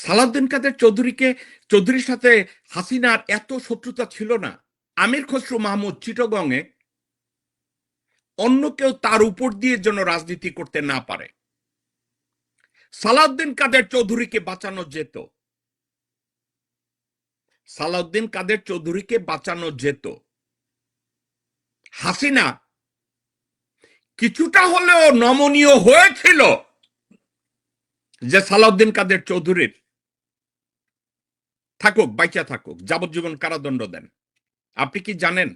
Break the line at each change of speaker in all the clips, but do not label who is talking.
সালাউদ্দিন কাদের চৌধুরীর সাথে হাসিনার এত শত্রুতা ছিল না। আমির খসরু মাহমুদ চিটগংয়ে অন্য কেউ তার উপর দিয়ে যেন রাজনীতি করতে না পারে। সালাউদ্দিন কাদের চৌধুরীকে বাঁচানো যেত, সালাউদ্দিন কাদের চৌধুরীকে বাঁচানো যেত। হাসিনা কিছুটা হলেও নমনীয় হয়েছিল যে সালাউদ্দিন কাদের চৌধুরীর থাকুক, বাইচা থাকুক, যাবজ্জীবন কারাদণ্ড দেন। আপনি কি জানেন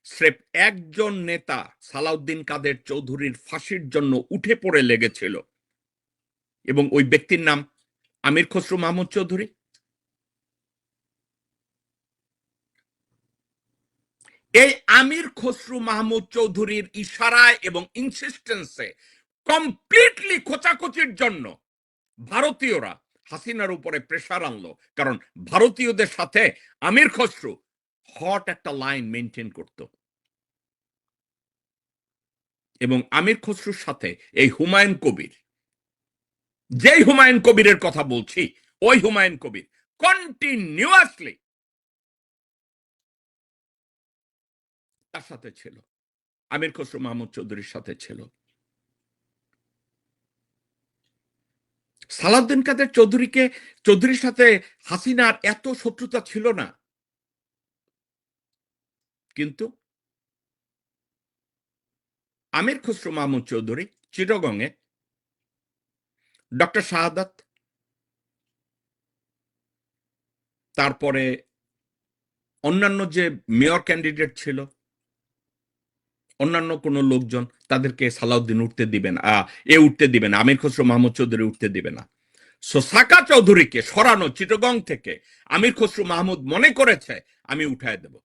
স্রেফ একজন নেতা সালাউদ্দিন কাদের চৌধুরীর ফাঁসির জন্য উঠে পড়ে লেগেছিল, এবং ওই ব্যক্তির নাম আমির খসরু মাহমুদ চৌধুরী। এই আমির খসরু মাহমুদ চৌধুরীর ইশারায় এবং ইনসিস্টেন্সে কমপ্লিটলি খোঁচাখুচির জন্য ভারতীয়রা হাসিনার উপরে প্রেসার আনলো, কারণ ভারতীয়দের সাথে আমির খসরু হট একটা লাইন মেনটেন করত। এবং আমির খসরুর সাথে এই হুমায়ুন কবির, যেই হুমায়ুন কবিরের কথা বলছি, ওই হুমায়ুন কবির কন্টিনিউয়াসলি তার সাথে ছিল, আমির খসরু মাহমুদ চৌধুরীর সাথে ছিল। সালাউদ্দিন কাদের চৌধুরীর সাথে হাসিনার এত শত্রুতা ছিল না, কিন্তু আমির খসরু মাহমুদ চৌধুরী চিটগংয়ে ডক্টর শাহাদাত, তারপরে অন্যান্য যে মেয়র ক্যান্ডিডেট ছিল, অন্যান্য কোন লোকজন, তাদেরকে সালাউদ্দিন উঠতে দিবেন, উঠতে দিবে না, আমির খসরু মাহমুদ চৌধুরী উঠতে দিবে না। সাকা চৌধুরীকে সরানো চিটগং থেকে আমির খসরু মাহমুদ মনে করেছে আমি উঠায় দেব।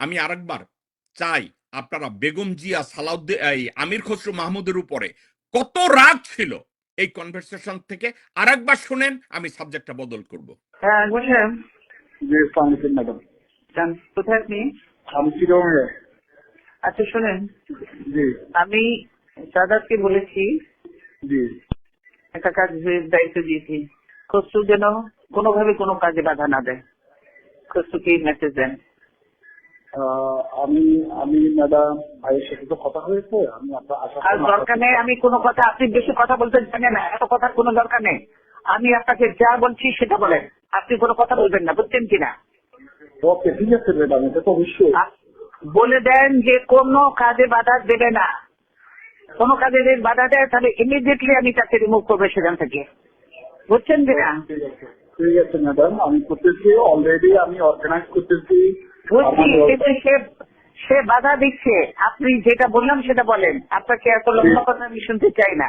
আমি আরেকবার চাই আপনারা বেগম জিয়া সালাউদ্দিন আমির খসরু মাহমুদের উপরে কত রাগ ছিল এই কনভারসেশন থেকে আরেকবার শুনেন, আমি সাবজেক্টটা বদল করব।
হ্যাঁ বললাম।
জি, আসসালামু আলাইকুম ম্যাডাম।
কোথায় আপনি?
আমি চিটগংয়ে।
আচ্ছা শোনেন,
জি
আমি সাদাতকে বলেছি
জি
একটা কাজের দায়িত্ব দিয়েছি, খসরু যেন কোনোভাবে কোনো কাজে বাধা না দেয়। খসরুকে মেসেজ দেন।
আমি আমি ম্যাডাম ভাইয়ের সাথে তো কথা হয়েছে, আমি আপনার আশা
আর দরকার নেই আমি কোনো কথা, আপনি বেশি কথা বলতে জানেন না, এত কথার কোনো দরকার নেই। আমি আপনাকে যা বলছি সেটা বলেন, আপনি কোনো কথা বলবেন না, বুঝছেন কিনা?
ওকে ঠিক আছে ম্যাডাম, এটা তো অবশ্যই।
বলে দেন যে কোনো কাজে বাধা দেবে না, কোনো কাজে যদি বাধা দেয় তাহলে ইমিডিয়েটলি আমি তাকে রিমুভ করবো সেখান থেকে, বুঝছেন কিনা?
ঠিক আছে ম্যাডাম, আমি করতেছি, অলরেডি আমি অর্গানাইজ করতেছি।
বুঝছি, কিন্তু সে বাধা দিচ্ছে। আপনি যেটা বললাম সেটা বলেন, আপনাকে এত লম্বা কথা আমি শুনতে চাই না।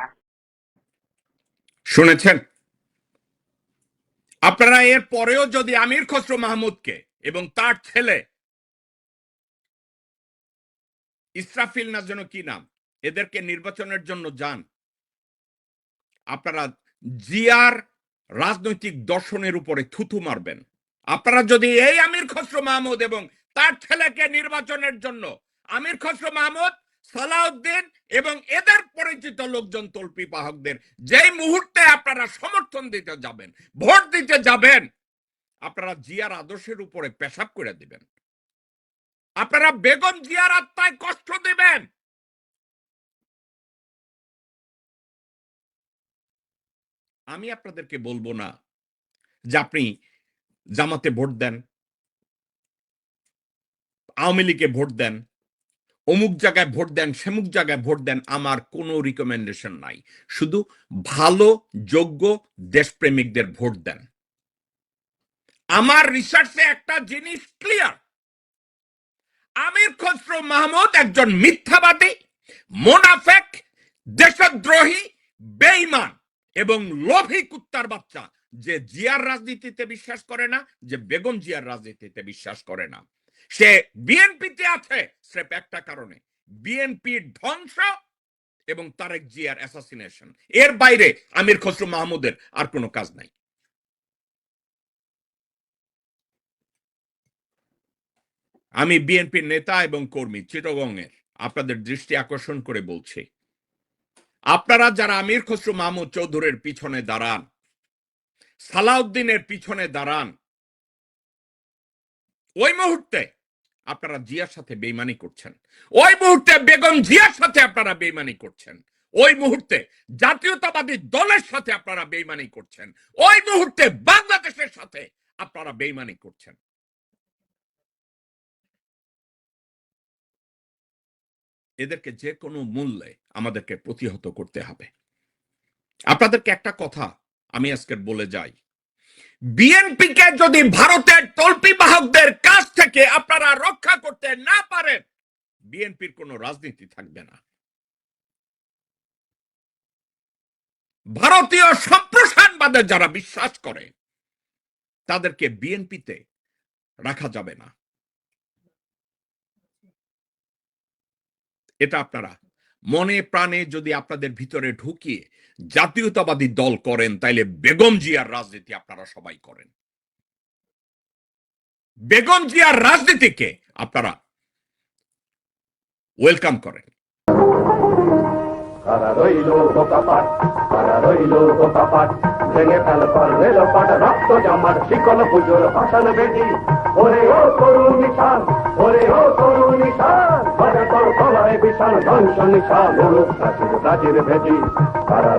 শুনেছেন? আপনারা এর পরেও যদি আমির খসরু মাহমুদকে এবং তার ছেলে ইসরাফিল না যেন কি নাম, এদেরকে নির্বাচনের জন্য যান, আপনারা জিয়ার রাজনৈতিক দর্শনের উপরে থুথু মারবেন। আপনারা যদি এই আমির খসরু মাহমুদ এবং তার ছেলেকে নির্বাচনের জন্য, আমির খসরু মাহমুদ, সালাউদ্দিন এবং এদের পরিচিত লোকজন, তল্পি বাহকদের যেই মুহূর্তে আপনারা সমর্থন দিতে যাবেন, ভোট দিতে যাবেন, আপনারা জিয়ার আদর্শের উপরে পেশাব করে দিবেন, আপনারা বেগম জিয়ার আত্মায় কষ্ট দিবেন। আমি আপনাদেরকে বলবো না যে আপনি জামাতে ভোট দেন, আওয়ামী লীগে ভোট দেন, অমুক জায়গায় ভোট দেন, সেমুক জায়গায় ভোট দেন, আমার কোনো রিকমেন্ডেশন নাই। শুধু ভালো যোগ্য দেশপ্রেমিকদের ভোট দেন। আমার রিসার্চে একটা জিনিস ক্লিয়ার, আমির খসরু মাহমুদ একজন মিথ্যাবাদী, মোনাফেক, দেশদ্রোহী, বেঈমান এবং লোভী কুত্তার বাচ্চা, যে জিয়ার রাজনীতিতে বিশ্বাস করে না, যে বেগম জিয়ার রাজনীতিতে বিশ্বাস করে না। সে বিএনপিতে আছে স্রেফ একটা কারণে, বিএনপির ধ্বংস এবং তারেক জিয়ার অ্যাসাসিনেশন। এর বাইরে আমির খসরু মাহমুদের আর কোনো কাজ নাই। আমি বিএনপির নেতা এবং কর্মী চিটগংয়ের আপনাদের দৃষ্টি আকর্ষণ করে বলছি, আপনারা যারা আমির খসরু মাহমুদ চৌধুরীর পিছনে দাঁড়ান, সালাউদ্দিনের পিছনে দাঁড়ান, ওই মুহূর্তে আপনারা জিয়ার সাথে বেইমানি করছেন, ওই মুহূর্তে বেগম জিয়ার সাথে আপনারা বেইমানি করছেন, ওই মুহূর্তে জাতীয়তাবাদী দলের সাথে আপনারা বেইমানি করছেন, ওই মুহূর্তে বাংলাদেশের সাথে আপনারা বেইমানি করছেন। এদেরকে যে কোনো মূল্যে আমাদেরকে প্রতিহত করতে হবে। আপনাদেরকে একটা কথা আমি আজকে বলে যাই, বিএনপিকে যদি ভারতের তল্পি বাহকদের কাছ থেকে আপনারা রক্ষা করতে না পারেন, বিএনপির কোনো রাজনীতি থাকবে না। ভারতীয় সম্প্রসারণবাদে যারা বিশ্বাস করে তাদেরকে বিএনপিতে রাখা যাবে না। এটা আপনারা মনে প্রাণে যদি আপনাদের ভিতরে ঢুকিয়ে জাতীয়তাবাদী দল করেন, তাইলে বেগম জিয়ার রাজনীতি আপনারা সবাই করেন। বেগম জিয়ার রাজনীতিকে আপনারা ওয়েলকাম করেন।
কারা রইল বোকাপাট, কারা রইল বোকাপাট, ভেঙে ফেল পার রেলপাট, রক্ত জমাট শিকল পুজোর ভাষণ বেটি। ওরে ও তরুণ নিশান, ওরে ও তরুণ নিশান, বাজে তোর গলায় বিশাল ধ্বংস নিশান, প্রাচীর প্রাচীর ভেটি। কারা